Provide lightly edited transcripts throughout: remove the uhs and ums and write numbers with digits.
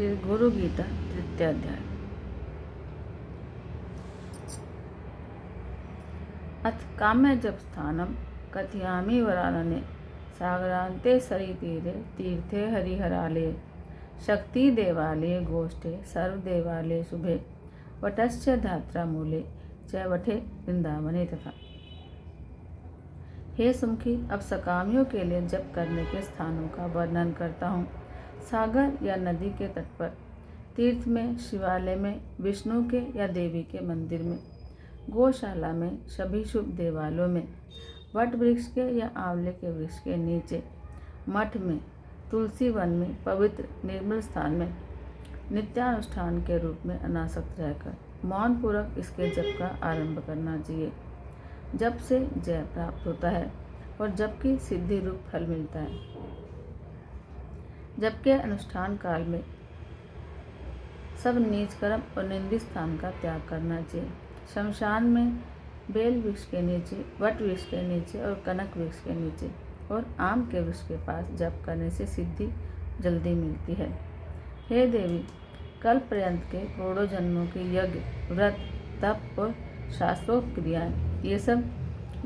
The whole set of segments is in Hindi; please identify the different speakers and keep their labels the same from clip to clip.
Speaker 1: श्री गुरु गीता तृतीय अध्याय। अथ काम्य जप स्थानम कथयामि वरानने सागरांते सरितीरे तीर्थे हरिहरालये शक्ति देवालये गोष्ठे सर्वदेवालये शुभे वटश्च धात्रा मूले च वठे वृंदावने तथा। हे सुमुखी, अब सकामियों के लिए जप करने के स्थानों का वर्णन करता हूँ। सागर या नदी के तट पर, तीर्थ में, शिवालय में, विष्णु के या देवी के मंदिर में, गौशाला में, सभी शुभ देवालयों में, वट वृक्ष के या आंवले के वृक्ष के नीचे, मठ में, तुलसी वन में, पवित्र निर्मल स्थान में नित्यानुष्ठान के रूप में अनासक्त रहकर मौन पूर्वक इसके जप का आरंभ करना चाहिए। जप से जय प्राप्त होता है और जप की सिद्धि रूप फल मिलता है। जप के अनुष्ठान काल में सब नीच कर्म और निंदित स्थान का त्याग करना चाहिए। शमशान में बेल वृक्ष के नीचे, वट वृक्ष के नीचे और कनक वृक्ष के नीचे और आम के वृक्ष के पास जप करने से सिद्धि जल्दी मिलती है। हे देवी, कल्प पर्यंत के करोड़ों जन्मों के यज्ञ, व्रत, तप और शास्त्रोक्त क्रियाएं, ये सब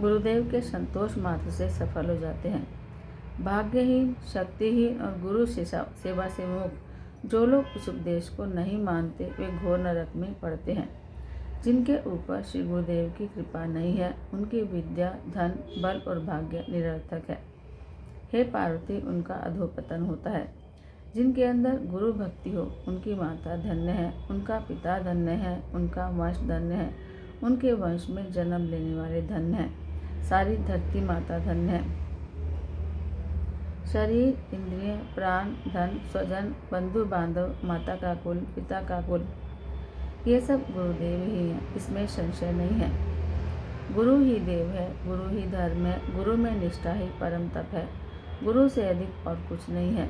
Speaker 1: गुरुदेव के संतोष मात्र से सफल हो जाते हैं। भाग्यहीन, शक्तिहीन और गुरु सेवा से मुक्त जो लोग इस उपदेश को नहीं मानते, वे घोर नरक में पड़ते हैं। जिनके ऊपर श्री गुरुदेव की कृपा नहीं है, उनकी विद्या, धन, बल और भाग्य निरर्थक है। हे पार्वती, उनका अधोपतन होता है। जिनके अंदर गुरु भक्ति हो, उनकी माता धन्य है, उनका पिता धन्य है, उनका वंश धन्य है, उनके वंश में जन्म लेने वाले धन्य हैं, सारी धरती माता धन्य है। शरीर, इंद्रिय, प्राण, धन, स्वजन, बंधु बांधव, माता का कुल, पिता का कुल, ये सब गुरुदेव ही हैं, इसमें संशय नहीं है। गुरु ही देव है, गुरु ही धर्म है, गुरु में निष्ठा ही परम तप है, गुरु से अधिक और कुछ नहीं है।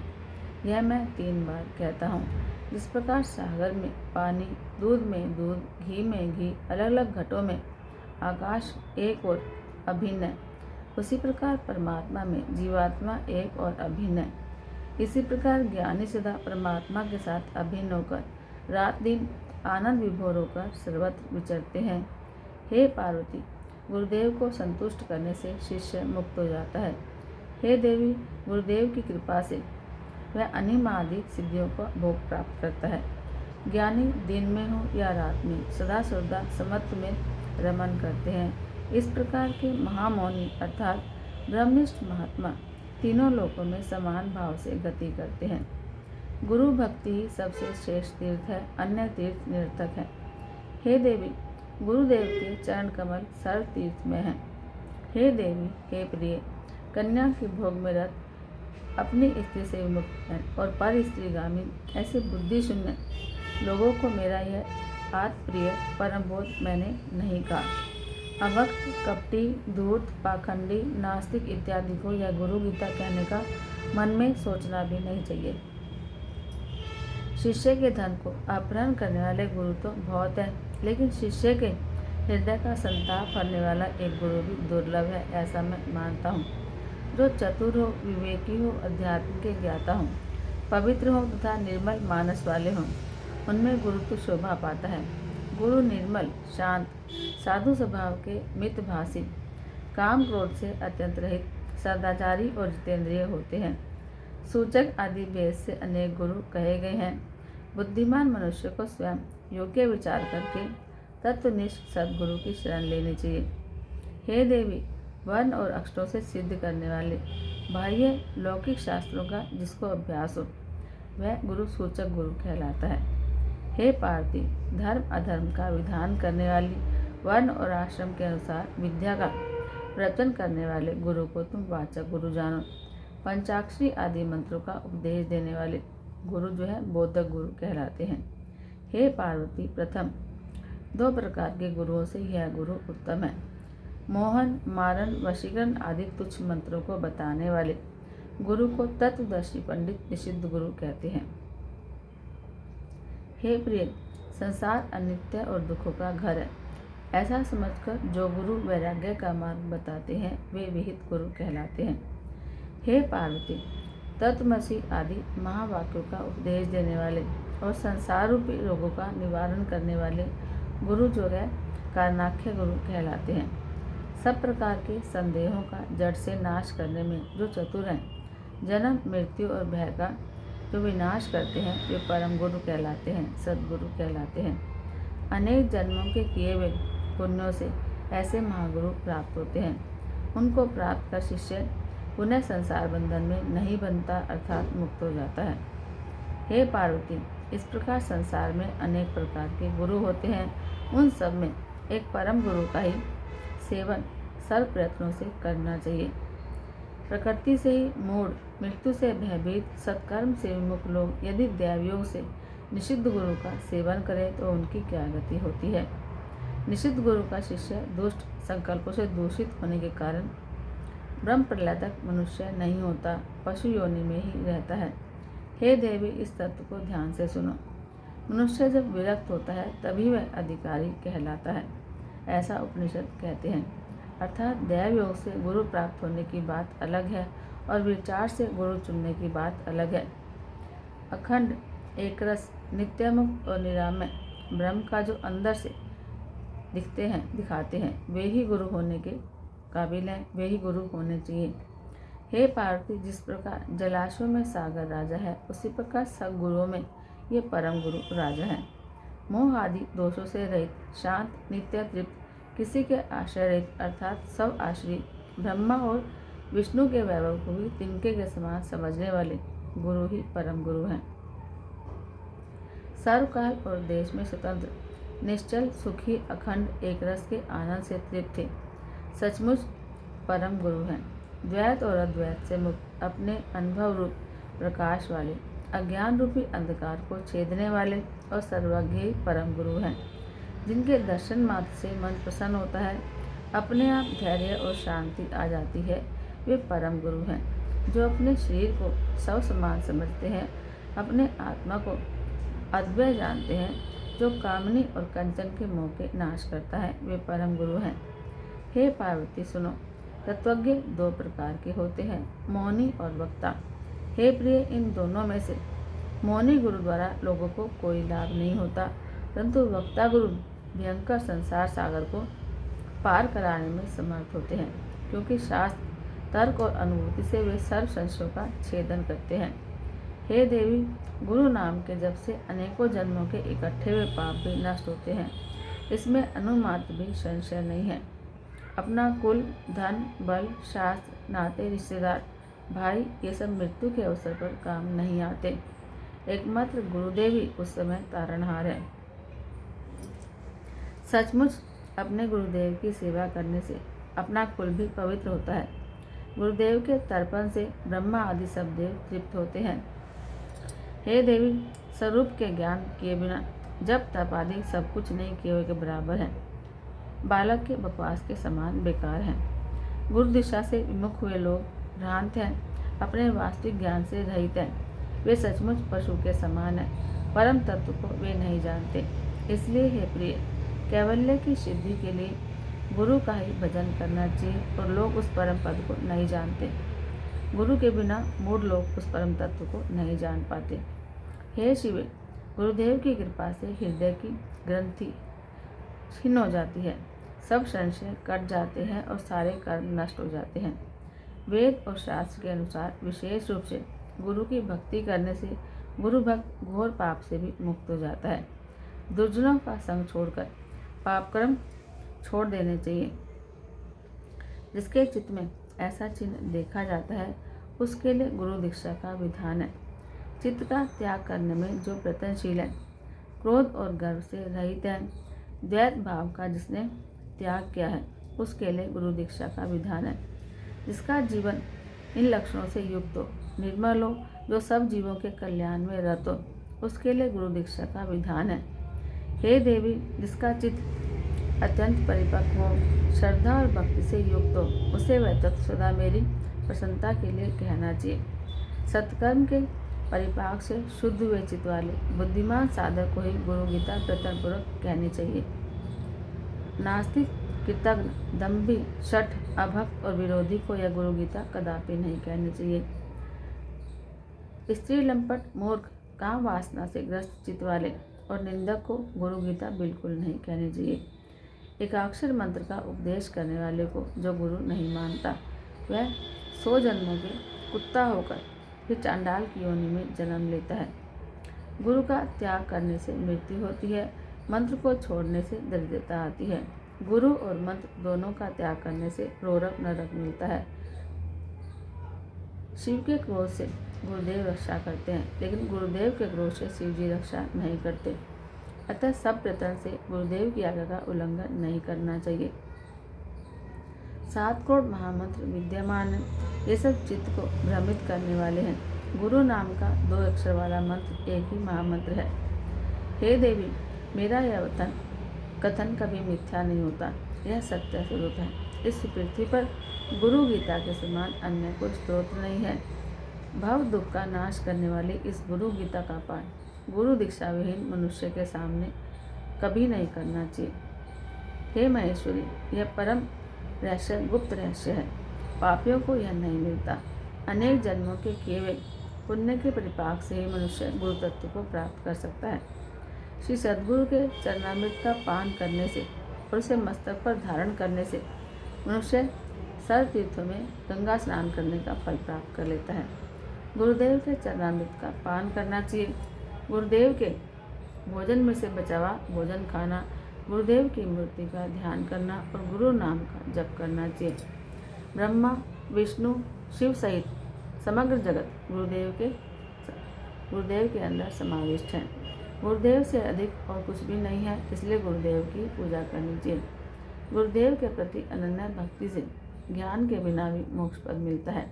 Speaker 1: यह मैं 3 बार कहता हूँ। जिस प्रकार सागर में पानी, दूध में दूध, घी में घी, अलग अलग घटों में आकाश एक और अभिन्न है, उसी प्रकार परमात्मा में जीवात्मा एक और अभिन्न है। इसी प्रकार ज्ञानी सदा परमात्मा के साथ अभिन्न होकर रात दिन आनंद विभोर होकर सर्वत्र विचरते हैं। हे पार्वती, गुरुदेव को संतुष्ट करने से शिष्य मुक्त हो जाता है। हे देवी, गुरुदेव की कृपा से वह अनिमादिक सिद्धियों को भोग प्राप्त करता है। ज्ञानी दिन में हो या रात में सदा सर्वदा समत्व में रमन करते हैं। इस प्रकार के महामौनी अर्थात ब्रह्मनिष्ठ महात्मा तीनों लोकों में समान भाव से गति करते हैं। गुरु भक्ति ही सबसे श्रेष्ठ तीर्थ है, अन्य तीर्थ निरर्थक है। हे देवी, गुरुदेव के चरण कमल सर्व तीर्थ में हैं। हे देवी, हे प्रिय, कन्या के भोग में रत, अपनी स्त्री से विमुक्त है और पर स्त्रीगामी ऐसे बुद्धि शून्य लोगों को मेरा यह आत्मप्रिय परम बोध मैंने नहीं कहा। अभक्त, कपटी, धूर्त, पाखंडी, नास्तिक इत्यादि को यह गुरु गीता कहने का मन में सोचना भी नहीं चाहिए। शिष्य के धन को अपहरण करने वाले गुरु तो बहुत है, लेकिन शिष्य के हृदय का संताप भरने वाला एक गुरु भी दुर्लभ है, ऐसा मैं मानता हूँ। जो चतुर हो, विवेकी हो, अध्यात्म के ज्ञाता हो, पवित्र हो तथा निर्मल मानस वाले हों, उनमें गुरु तो शोभा पाता है। गुरु निर्मल, शांत, साधु स्वभाव के, मितभाषी, काम क्रोध से अत्यंत रहित, सदाचारी और जितेंद्रिय होते हैं। सूचक आदि भेद से अनेक गुरु कहे गए हैं। बुद्धिमान मनुष्य को स्वयं योग्य विचार करके तत्वनिष्ठ सद्गुरु की शरण लेनी चाहिए। हे देवी, वर्ण और अक्षरों से सिद्ध करने वाले बाह्य लौकिक शास्त्रों का जिसको अभ्यास हो, वह गुरु सूचक गुरु कहलाता है। हे पार्वती, धर्म अधर्म का विधान करने वाली, वर्ण और आश्रम के अनुसार विद्या का प्रवचन करने वाले गुरु को तुम वाचक गुरु जानो। पंचाक्षरी आदि मंत्रों का उपदेश देने वाले गुरु जो है बोधक गुरु कहलाते हैं। हे पार्वती, प्रथम 2 प्रकार के गुरुओं से यह गुरु उत्तम है। मोहन, मारण, वशीकरण आदि तुच्छ मंत्रों को बताने वाले गुरु को तत्वदर्शी पंडित निषिद्ध गुरु कहते हैं। हे प्रिय, संसार अनित्य और दुखों का घर है, ऐसा समझकर जो गुरु वैराग्य का मार्ग बताते हैं, वे विहित गुरु कहलाते हैं। हे पार्वती, तत्वमसि आदि महावाक्यों का उपदेश देने वाले और संसार रूपी रोगों का निवारण करने वाले गुरु जो है कारणाख्य गुरु कहलाते हैं। सब प्रकार के संदेहों का जड़ से नाश करने में जो चतुर हैं, जन्म मृत्यु और भय का जो विनाश करते हैं, वे परम गुरु कहलाते हैं, सद्गुरु कहलाते हैं। अनेक जन्मों के किए हुए पुण्यों से ऐसे महागुरु प्राप्त होते हैं। उनको प्राप्त कर शिष्य पुनः संसार बंधन में नहीं बनता, अर्थात मुक्त हो जाता है। हे पार्वती, इस प्रकार संसार में अनेक प्रकार के गुरु होते हैं। उन सब में एक परम गुरु का ही सेवन सर्व प्रयत्नों से करना चाहिए। प्रकृति से ही मूढ़, मृत्यु से भयभीत, सत्कर्म से विमुख लोग यदि दैवयोग से निषिद्ध गुरु का सेवन करें तो उनकी क्या गति होती है। निषिद्ध गुरु का शिष्य दुष्ट संकल्पों से दूषित होने के कारण ब्रह्म प्रलय तक मनुष्य नहीं होता, पशु योनि में ही रहता है। हे देवी, इस तत्व को ध्यान से सुनो। मनुष्य जब विरक्त होता है तभी वह अधिकारी कहलाता है, ऐसा उपनिषद कहते हैं। अर्थात दैव योग से गुरु प्राप्त होने की बात अलग है और विचार से गुरु चुनने की बात अलग है। अखंड एकरस नित्यमुक्त और निरामय ब्रह्म का जो अंदर से दिखाते हैं, वे ही गुरु होने के काबिल हैं, वे ही गुरु होने चाहिए। हे पार्वती, जिस प्रकार जलाशयों में सागर राजा है, उसी प्रकार सब गुरुओं में ये परम गुरु राजा है। मोह आदि दोषों से रहित, शांत, नित्य तृप्त, किसी के आश्रय रहित, अर्थात सब आश्रित, ब्रह्मा और विष्णु के वैभव को भी तिनके के समान समझने वाले गुरु ही परम गुरु हैं। सर्वकाल और देश में स्वतंत्र, निश्चल, सुखी, अखंड एक रस के आनंद से तृप्त थे, सचमुच परम गुरु हैं। द्वैत और अद्वैत से मुक्त, अपने अनुभव रूप प्रकाश वाले, अज्ञान रूपी अंधकार को छेदने वाले और सर्वज्ञ परम गुरु हैं। जिनके दर्शन मात्र से मन प्रसन्न होता है, अपने आप धैर्य और शांति आ जाती है, वे परम गुरु हैं। जो अपने शरीर को सब समान समझते हैं, अपने आत्मा को अद्वय जानते हैं, जो कामनी और कंचन के मोह के नाश करता है, वे परम गुरु हैं। हे पार्वती, सुनो। तत्वज्ञ दो प्रकार के होते हैं, मौनी और वक्ता। हे प्रिय, इन दोनों में से मौनी गुरु द्वारा लोगों को कोई लाभ नहीं होता, परंतु वक्ता गुरु भयंकर संसार सागर को पार कराने में समर्थ होते हैं, क्योंकि शास्त्र, तर्क और अनुभूति से वे सर्व संशयों का छेदन करते हैं। हे देवी, गुरु नाम के जप से अनेकों जन्मों के इकट्ठे हुए पाप भी नष्ट होते हैं, इसमें अनुमात्र भी संशय नहीं है। अपना कुल, धन, बल, शास्त्र, नाते, रिश्तेदार, भाई, ये सब मृत्यु के अवसर पर काम नहीं आते। एकमात्र गुरुदेव ही उस समय तारणहार है। सचमुच अपने गुरुदेव की सेवा करने से अपना कुल भी पवित्र होता है। गुरुदेव के तर्पण से ब्रह्मा आदि सब देव तृप्त होते हैं। हे देवी, स्वरूप के ज्ञान किए बिना जब तप आदि सब कुछ नहीं किए हुए के बराबर है, बालक के बकवास के समान बेकार हैं। गुरु दिशा से विमुख हुए लोग भ्रांत हैं, अपने वास्तविक ज्ञान से रहित हैं। वे सचमुच पशु के समान हैं, परम तत्व को वे नहीं जानते। इसलिए हे प्रिय, कैवल्य की सिद्धि के लिए गुरु का ही भजन करना चाहिए, और लोग उस परम पद को नहीं जानते। गुरु के बिना मूढ़ लोग उस परम तत्व को नहीं जान पाते। हे शिव, गुरुदेव की कृपा से हृदय की ग्रंथि क्षीण हो जाती है, सब संशय कट जाते हैं और सारे कर्म नष्ट हो जाते हैं। वेद और शास्त्र के अनुसार विशेष रूप से गुरु की भक्ति करने से गुरु भक्त घोर पाप से भी मुक्त हो जाता है। दुर्जनों का संग छोड़कर पाप कर्म छोड़ देने चाहिए। जिसके चित्त में ऐसा चिन्ह देखा जाता है, उसके लिए गुरु दीक्षा का विधान है। चित्त का त्याग करने में जो प्रयत्नशील है, क्रोध और गर्व से रहित है, द्वैत भाव का जिसने त्याग किया है, उसके लिए गुरु दीक्षा का विधान है। जिसका जीवन इन लक्षणों से युक्त हो, निर्मल हो, जो सब जीवों के कल्याण में रत हो, उसके लिए गुरु दीक्षा का विधान है। हे देवी, जिसका चित्त अत्यंत परिपक्व हो, श्रद्धा और भक्ति से युक्त हो, उसे वह तत्व सदा मेरी प्रसन्नता के लिए कहना चाहिए। सत्कर्म के परिपाक से शुद्ध हुए चित्त वाले बुद्धिमान साधक को ही गुरु गीता प्रयत्नपूर्वक कहनी चाहिए। नास्तिक, कृतघ्न, दम्भी, शठ, अभक्त और विरोधी को यह गुरु गीता कदापि नहीं कहनी चाहिए। स्त्री लंपट मूर्ख काम वासना से ग्रस्त चित्त वाले और निंदक को गुरु गीता बिल्कुल नहीं कहनी चाहिए। एकाक्षर मंत्र का उपदेश करने वाले को जो गुरु नहीं मानता वह 100 जन्मों के कुत्ता होकर फिर चांडाल की योनि में जन्म लेता है। गुरु का त्याग करने से मृत्यु होती है, मंत्र को छोड़ने से दरिद्रता आती है। गुरु और मंत्र दोनों का त्याग करने से रोरक नरक मिलता है। शिव के क्रोध से गुरुदेव रक्षा करते हैं, लेकिन गुरुदेव के क्रोध से शिव जी रक्षा नहीं करते। अतः सब प्रयत्न से गुरुदेव की आज्ञा का उल्लंघन नहीं करना चाहिए। 7 करोड़ महामंत्र विद्यमान हैं, ये सब चित्त को भ्रमित करने वाले हैं। गुरु नाम का 2 अक्षर वाला मंत्र एक ही महामंत्र है। हे देवी, मेरा यह कथन कभी मिथ्या नहीं होता, यह सत्य स्वरूप है। इस पृथ्वी पर गुरु गीता के समान अन्य कोई स्त्रोत्र नहीं है। भव दुख का नाश करने वाली इस गुरु गीता का पाठ गुरु दीक्षा विहीन मनुष्य के सामने कभी नहीं करना चाहिए। हे महेश्वरी, यह परम रहस्य गुप्त रहस्य है, पापियों को यह नहीं मिलता। अनेक जन्मों के केवल पुण्य के परिपाक से ही मनुष्य गुरु तत्व को प्राप्त कर सकता है। श्री सद्गुरु के चरणामृत का पान करने से और उसे मस्तक पर धारण करने से मनुष्य सर्व तीर्थों में गंगा स्नान करने का फल प्राप्त कर लेता है। गुरुदेव के चरणामृत का पान करना चाहिए। गुरुदेव के भोजन में से बचा हुआ भोजन खाना, गुरुदेव की मूर्ति का ध्यान करना और गुरु नाम का जप करना चाहिए। ब्रह्मा, विष्णु, शिव सहित समग्र जगत गुरुदेव के अंदर समाविष्ट है। गुरुदेव से अधिक और कुछ भी नहीं है, इसलिए गुरुदेव की पूजा करनी चाहिए। गुरुदेव के प्रति अनन्य भक्ति से ज्ञान के बिना भी मोक्ष पद मिलता है।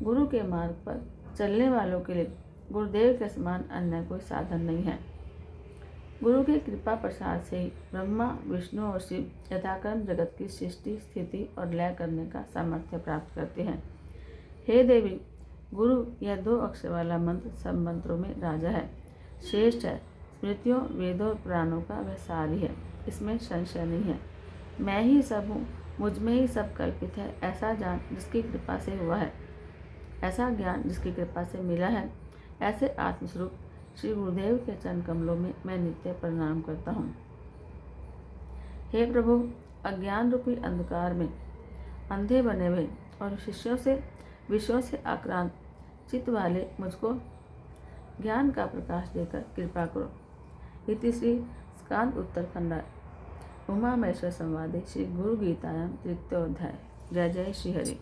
Speaker 1: गुरु के मार्ग पर चलने वालों के लिए गुरुदेव के समान अन्य कोई साधन नहीं है। गुरु की कृपा प्रसाद से ही ब्रह्मा, विष्णु और शिव यथाक्रम जगत की सृष्टि, स्थिति और लय करने का सामर्थ्य प्राप्त करते हैं। हे देवी, गुरु यह 2 अक्षर वाला मंत्र सब मंत्रों में राजा है, श्रेष्ठ है। स्मृतियों, वेदों और पुराणों का वह सार ही है, इसमें संशय नहीं है। मैं ही सब हूँ, मुझ में ही सब कल्पित है, ऐसा जान जिसकी कृपा से हुआ है, ऐसा ज्ञान जिसकी कृपा से मिला है। ऐसे आत्मस्वरूप श्री गुरुदेव के चरण कमलों में मैं नित्य प्रणाम करता हूँ। हे प्रभु, अज्ञान रूपी अंधकार में अंधे बने हुए और विषयों से आक्रांत चित्त वाले मुझको ज्ञान का प्रकाश देकर कृपा करो। इति श्री स्कांद उत्तरखंड उमा महेश्वर संवादे श्री गुरु गीतायाम 3य अध्याय। जय जय श्री हरि।